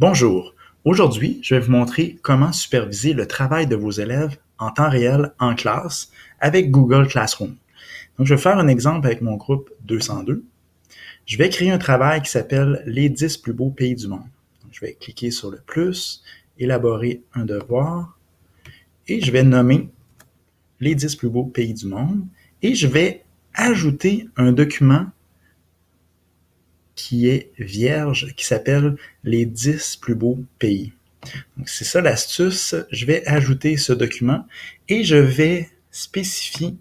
Bonjour, aujourd'hui je vais vous montrer comment superviser le travail de vos élèves en temps réel en classe avec Google Classroom. Donc je vais faire un exemple avec mon groupe 202. Je vais créer un travail qui s'appelle les 10 plus beaux pays du monde. Donc, je vais cliquer sur le plus, élaborer un devoir et je vais nommer les 10 plus beaux pays du monde et je vais ajouter un document qui est vierge, qui s'appelle les 10 plus beaux pays. Donc, c'est ça l'astuce. Je vais ajouter ce document et je vais spécifier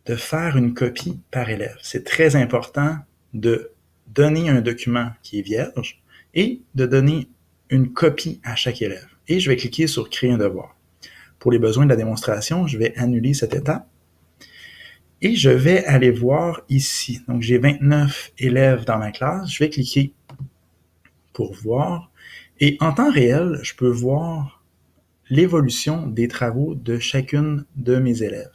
de faire une copie par élève. C'est très important de donner un document qui est vierge et de donner une copie à chaque élève. Et je vais cliquer sur Créer un devoir. Pour les besoins de la démonstration, je vais annuler cette étape et je vais aller voir ici. Donc, j'ai 29 élèves dans ma classe. Je vais cliquer pour voir. Et en temps réel, je peux voir l'évolution des travaux de chacune de mes élèves.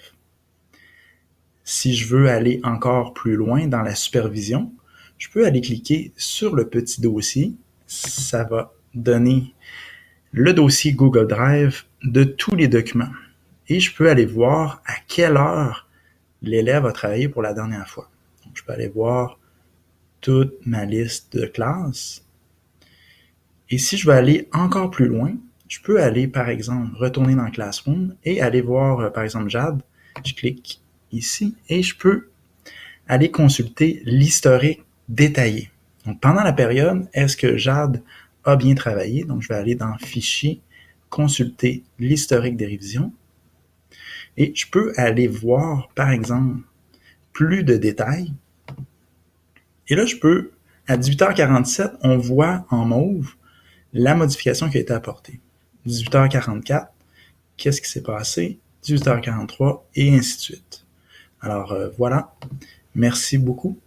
Si je veux aller encore plus loin dans la supervision, je peux aller cliquer sur le petit dossier. Ça va donner le dossier Google Drive de tous les documents. Et je peux aller voir à quelle heure l'élève a travaillé pour la dernière fois. Donc, je peux aller voir toute ma liste de classes. Et si je veux aller encore plus loin, je peux aller, par exemple, retourner dans Classroom et aller voir, par exemple, Jade. Je clique ici et je peux aller consulter l'historique détaillé. Donc, pendant la période, est-ce que Jade a bien travaillé? Donc, je vais aller dans Fichier, consulter l'historique des révisions. Et je peux aller voir, par exemple, plus de détails. Et là, je peux, à 18h47, on voit en mauve la modification qui a été apportée. 18h44, qu'est-ce qui s'est passé? 18h43, et ainsi de suite. Alors voilà, merci beaucoup.